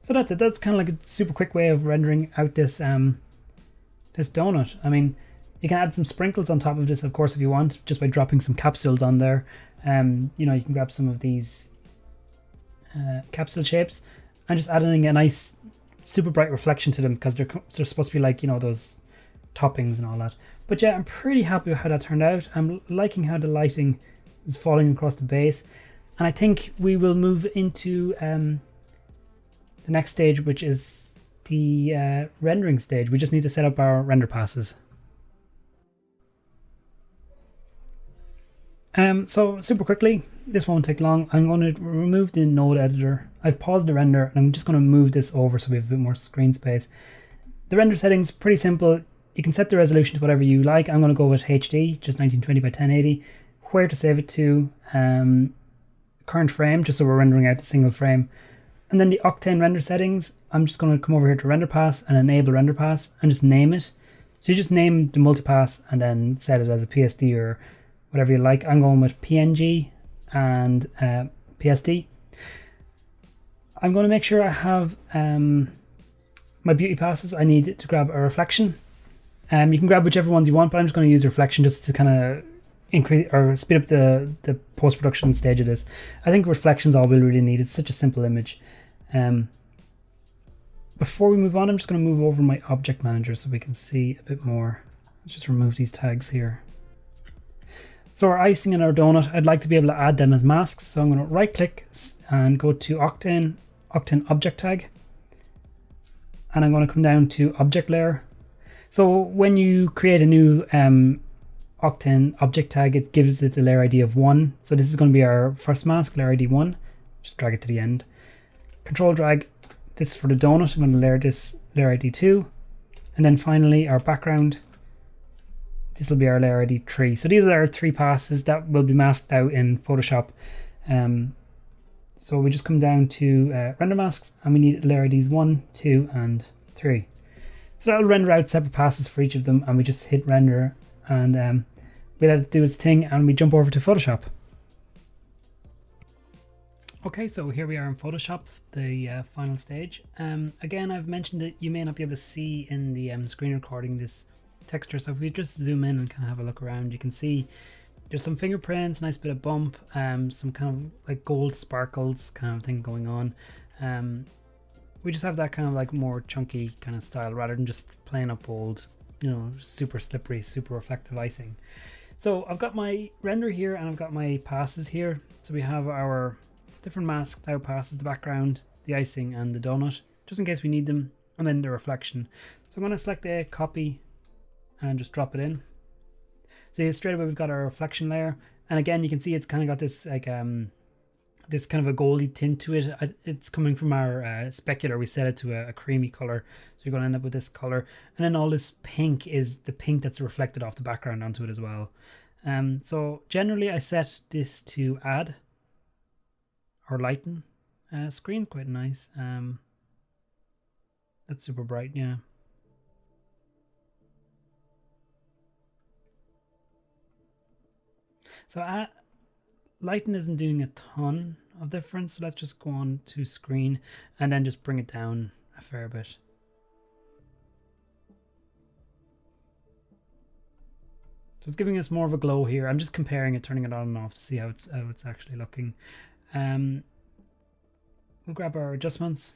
So that's it. That's kind of like a super quick way of rendering out this this donut. I mean, you can add some sprinkles on top of this, of course, if you want, just by dropping some capsules on there. You know, you can grab some of these capsule shapes and just adding a nice, super bright reflection to them, because they're supposed to be like, you know, those toppings and all that. But yeah, I'm pretty happy with how that turned out. I'm liking how the lighting is falling across the base, and I think we will move into the next stage, which is the rendering stage. We just need to set up our render passes. So super quickly, this won't take long. I'm going to remove the node editor. I've paused the render and I'm just going to move this over so we have a bit more screen space. The render settings, pretty simple. You can set the resolution to whatever you like. I'm going to go with HD, just 1920 by 1080. Where to save it to, current frame, just so we're rendering out a single frame. And then the Octane render settings, I'm just going to come over here to render pass and enable render pass and just name it. So you just name the multipass and then set it as a PSD or whatever you like. I'm going with PNG and PSD. I'm going to make sure I have my beauty passes. I need to grab a reflection. You can grab whichever ones you want, but I'm just going to use reflection just to kind of increase or speed up the post-production stage of this. I think reflection's all we really need. It's such a simple image. Before we move on, I'm just going to move over my object manager so we can see a bit more. Let's just remove these tags here. So our icing and our donut, I'd like to be able to add them as masks. So I'm going to right click and go to Octane object tag. And I'm going to come down to object layer. So when you create a new Octane object tag, it gives it a layer ID of 1. So this is going to be our first mask, layer ID 1. Just drag it to the end. Control drag this for the donut. I'm going to layer this layer ID 2. And then finally our background. This will be our layer ID 3. So these are our 3 passes that will be masked out in Photoshop. So we just come down to render masks and we need layer IDs 1, 2 and 3. So that'll render out separate passes for each of them, and we just hit render and we let it do its thing and we jump over to Photoshop. Okay, so here we are in Photoshop, the final stage. Again, I've mentioned that you may not be able to see in the screen recording this texture, so if we just zoom in and kind of have a look around, you can see there's some fingerprints, nice bit of bump, some kind of like gold sparkles kind of thing going on. We just have that kind of like more chunky kind of style rather than just plain up old, you know, super slippery, super reflective icing. So I've got my render here and I've got my passes here. So we have our different masked out passes, the background, the icing and the donut, just in case we need them, and then the reflection. So I'm going to select a copy and just drop it in. So straight away we've got our reflection layer, and again you can see it's kind of got this like this kind of a goldy tint to it. It's coming from our specular. We set it to a creamy color, so you're going to end up with this color. And then all this pink is the pink that's reflected off the background onto it as well. So generally I set this to add or lighten. Screen's quite nice. That's super bright, yeah. So lighten isn't doing a ton of difference, so let's just go on to screen and then just bring it down a fair bit. So it's giving us more of a glow here. I'm just comparing it, turning it on and off to see how it's actually looking. We'll grab our adjustments.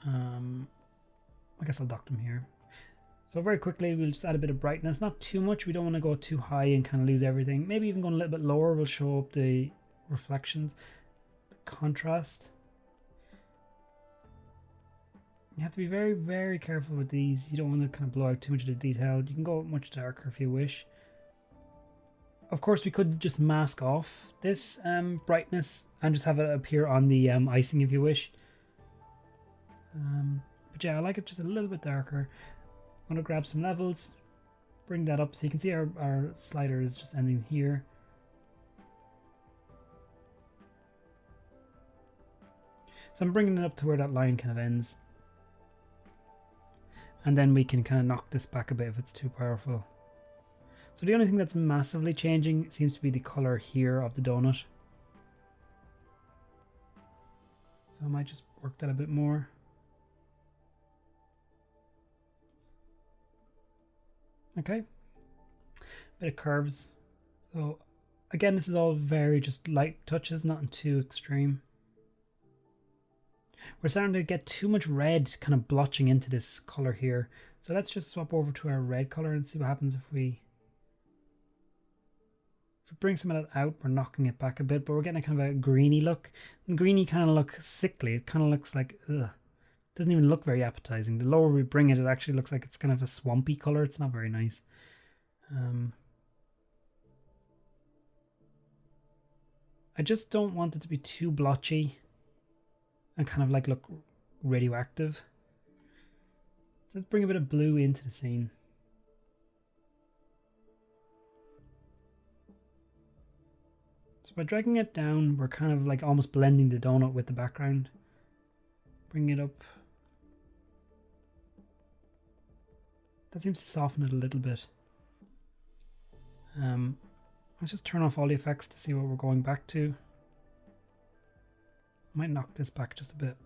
I guess I'll dock them here. So very quickly, we'll just add a bit of brightness. Not too much. We don't want to go too high and kind of lose everything. Maybe even going a little bit lower will show up the reflections, the contrast. You have to be very, very careful with these. You don't want to kind of blow out too much of the detail. You can go much darker if you wish. Of course, we could just mask off this brightness and just have it appear on the icing if you wish. But yeah, I like it just a little bit darker. I'm going to grab some levels, bring that up so you can see our slider is just ending here. So I'm bringing it up to where that line kind of ends. And then we can kind of knock this back a bit if it's too powerful. So the only thing that's massively changing seems to be the color here of the donut. So I might just work that a bit more. Okay, bit of curves. So again, this is all very just light touches, nothing too extreme. We're starting to get too much red kind of blotching into this color here. So let's just swap over to our red color and see what happens if we bring some of that out. We're knocking it back a bit, but we're getting a kind of a greeny look. And greeny kind of looks sickly. It kind of looks like, ugh. Doesn't even look very appetizing. The lower we bring it, it actually looks like it's kind of a swampy color. It's not very nice. I just don't want it to be too blotchy and kind of like look radioactive. So let's bring a bit of blue into the scene. So by dragging it down, we're kind of like almost blending the donut with the background. Bring it up. That seems to soften it a little bit. Let's just turn off all the effects to see what we're going back to. Might knock this back just a bit.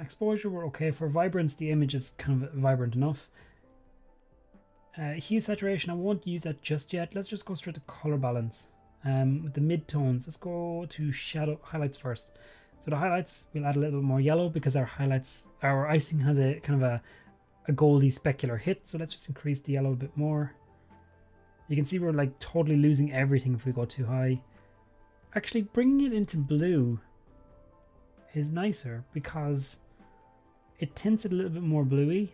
Exposure we're okay for. Vibrance, the image is kind of vibrant enough. Hue saturation, I won't use that just yet. Let's just go straight to color balance. With the mid-tones, let's go to shadow highlights first. So the highlights, we'll add a little bit more yellow because our icing has a kind of a goldy specular hit. So let's just increase the yellow a bit more. You can see we're like totally losing everything if we go too high. Actually, bringing it into blue is nicer because it tints it a little bit more bluey.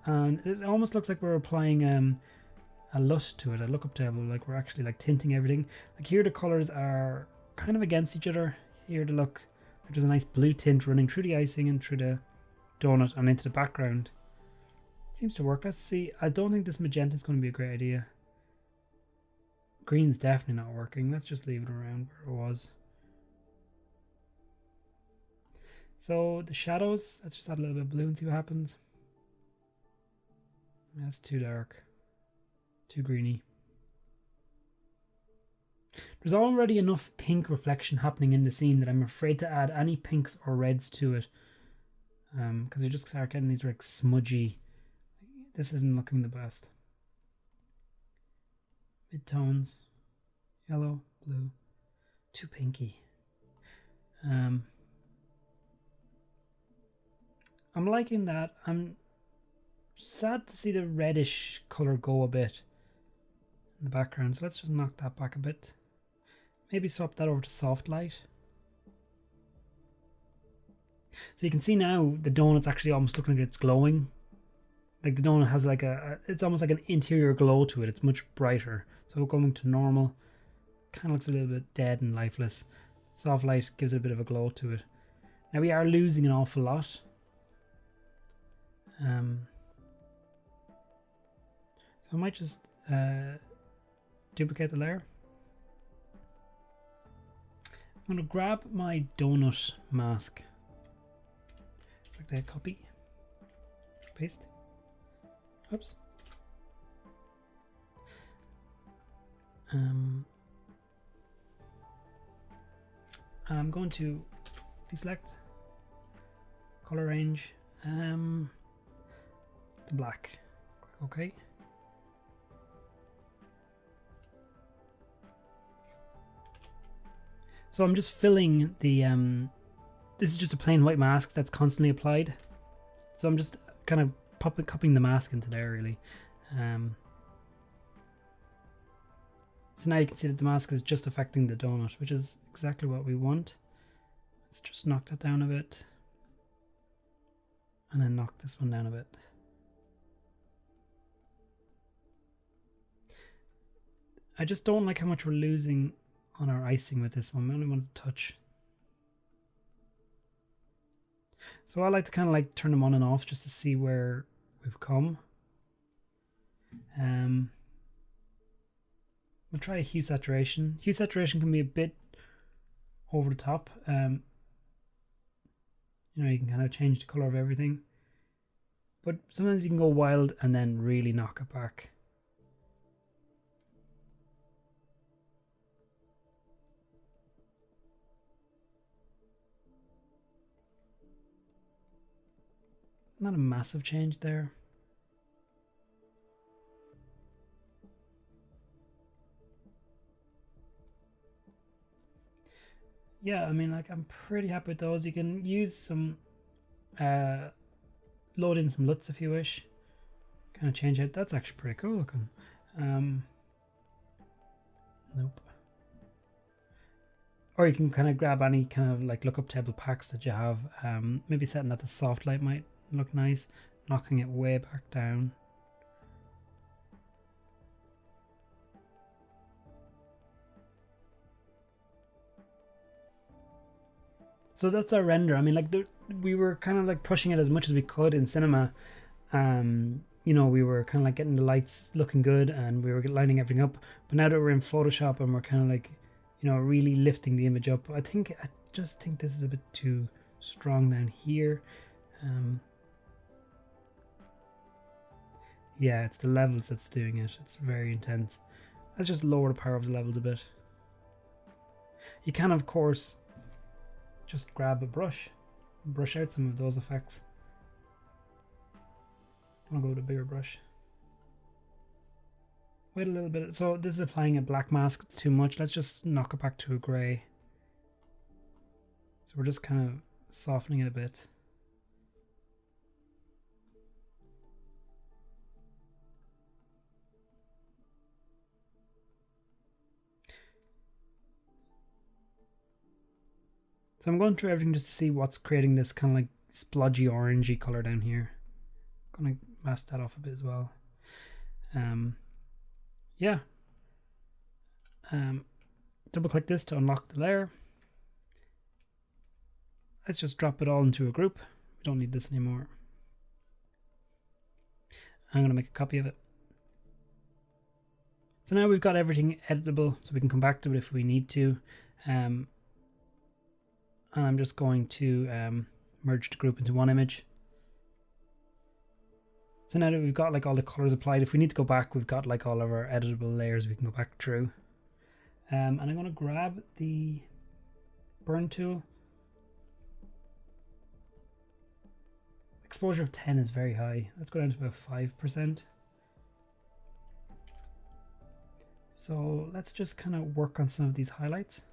And it almost looks like we're applying a LUT to it, a lookup table, like we're actually like tinting everything. Like here the colors are kind of against each other. Here to look like there's a nice blue tint running through the icing and through the donut and into the background. Seems to work. Let's see. I don't think this magenta is going to be a great idea. Green's definitely not working. Let's just leave it around where it was. So the shadows, let's just add a little bit of blue and see what happens. That's too dark. Too greeny. There's already enough pink reflection happening in the scene that I'm afraid to add any pinks or reds to it. Because you just start getting these like smudgy. This isn't looking the best. Mid-tones. Yellow, blue. Too pinky. I'm liking that. I'm sad to see the reddish colour go a bit in the background. So let's just knock that back a bit. Maybe swap that over to soft light. So you can see now the donut's actually almost looking like it's glowing. like the donut has like it's almost like an interior glow to it. It's much brighter. So going to normal, kind of looks a little bit dead and lifeless. Soft light gives it a bit of a glow to it. Now we are losing an awful lot. So I might just duplicate the layer. I'm going to grab my donut mask. Select that, copy, paste. Oops. And I'm going to deselect color range, the black. Click OK. So I'm just filling the this is just a plain white mask that's constantly applied. So I'm just kind of copying the mask into there really. So now you can see that the mask is just affecting the donut, which is exactly what we want. Let's just knock that down a bit. And then knock this one down a bit. I just don't like how much we're losing on our icing with this one. We only want to touch. So I like to kind of like turn them on and off just to see where we've come. We'll try a hue saturation. Hue saturation can be a bit over the top. You know, you can kind of change the color of everything. But sometimes you can go wild and then really knock it back. Not a massive change there. Yeah, I mean, like, I'm pretty happy with those. You can use some, load in some LUTs if you wish. Kind of change it. That's actually pretty cool looking. Nope. Or you can kind of grab any kind of like lookup table packs that you have. Maybe setting that to soft light might look nice. Knocking it way back down. So that's our render. I mean, like we were kind of like pushing it as much as we could in cinema. You know, we were kind of like getting the lights looking good and we were lining everything up. But now that we're in Photoshop and we're kind of like, you know, really lifting the image up, I just think this is a bit too strong down here. Yeah, it's the levels that's doing it. It's very intense. Let's just lower the power of the levels a bit. You can, of course, just grab a brush and brush out some of those effects. I'll go with a bigger brush. Wait a little bit. So this is applying a black mask. It's too much. Let's just knock it back to a grey. So we're just kind of softening it a bit. So I'm going through everything just to see what's creating this kind of like splodgy orangey color down here. I'm going to mask that off a bit as well. Yeah. Double click this to unlock the layer. Let's just drop it all into a group. We don't need this anymore. I'm going to make a copy of it. So now we've got everything editable, so we can come back to it if we need to. And I'm just going to merge the group into one image. So now that we've got like all the colors applied, if we need to go back, we've got like all of our editable layers we can go back through. And I'm going to grab the burn tool. Exposure of 10 is very high. Let's go down to about 5%. So let's just kind of work on some of these highlights.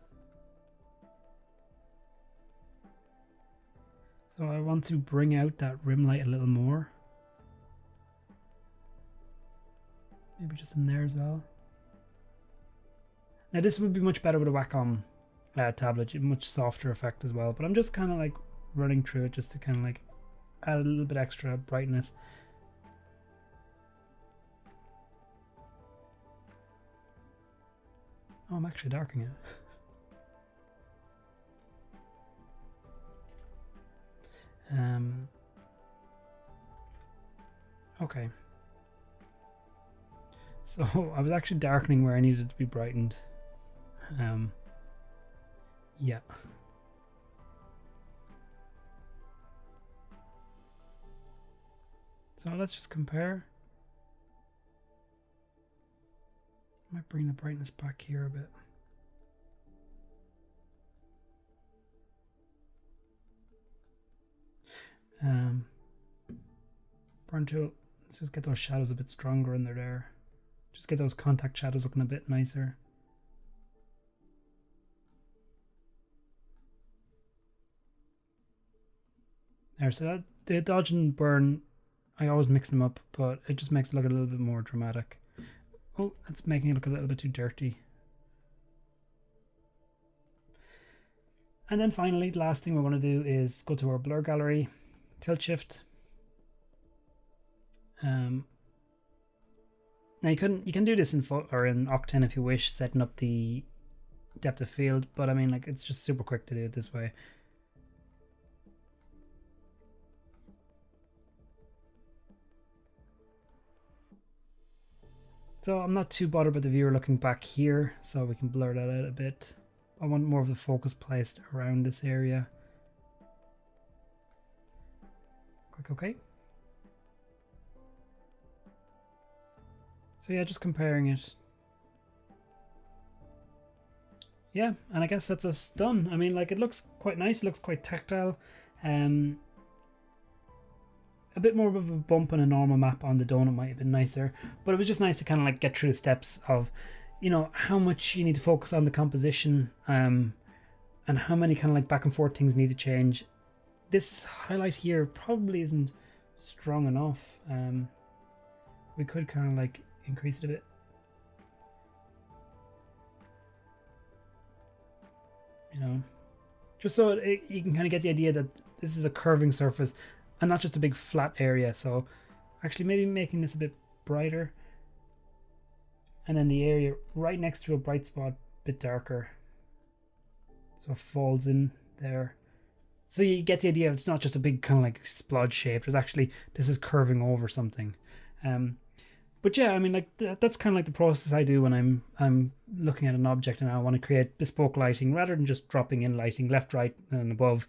So I want to bring out that rim light a little more. Maybe just in there as well. Now this would be much better with a Wacom tablet, much softer effect as well. But I'm just kind of like running through it just to kind of like add a little bit extra brightness. Oh, I'm actually darkening it. Okay. So I was actually darkening where I needed it to be brightened. Yeah. So let's just compare. I might bring the brightness back here a bit. Burn tool. Let's just get those shadows a bit stronger under there. Just get those contact shadows looking a bit nicer. There, so that the dodge and burn, I always mix them up, but it just makes it look a little bit more dramatic. Oh, that's making it look a little bit too dirty. And then finally, the last thing we're going to do is go to our blur gallery, tilt shift. Now you can do this in Octane if you wish, setting up the depth of field, but I mean, like, it's just super quick to do it this way. So I'm not too bothered about the viewer looking back here, so we can blur that out a bit. I want more of the focus placed around this area. Click OK. So yeah, just comparing it. Yeah, and I guess that's us done. I mean, like, it looks quite nice, it looks quite tactile. A bit more of a bump on a normal map on the donut might have been nicer, but it was just nice to kind of like get through the steps of, you know, how much you need to focus on the composition, and how many kind of like back and forth things need to change. This highlight here probably isn't strong enough. We could kind of like increase it a bit. You know, just so you can kind of get the idea that this is a curving surface and not just a big flat area. So actually maybe making this a bit brighter, and then the area right next to a bright spot a bit darker, so it falls in there. So you get the idea, it's not just a big kind of like splodge shape, there's actually, this is curving over something. But yeah, I mean, like, that's kind of like the process I do when I'm looking at an object and I want to create bespoke lighting, rather than just dropping in lighting left, right, and above,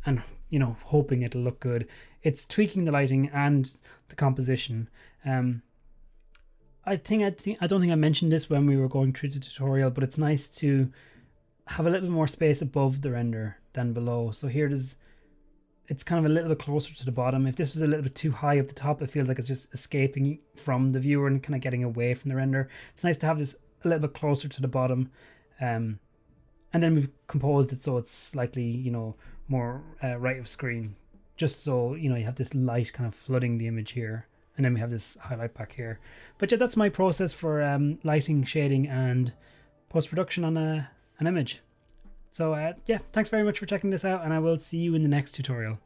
and, you know, hoping it'll look good. It's tweaking the lighting and the composition. I don't think I mentioned this when we were going through the tutorial, but it's nice to have a little bit more space above the render than below. So here it's kind of a little bit closer to the bottom. If this was a little bit too high up the top, it feels like it's just escaping from the viewer and kind of getting away from the render. It's nice to have this a little bit closer to the bottom. And then we've composed it so it's slightly, you know, more right of screen, just so, you know, you have this light kind of flooding the image here, and then we have this highlight back here. But yeah, that's my process for lighting, shading, and post-production on an image. So yeah, thanks very much for checking this out, and I will see you in the next tutorial.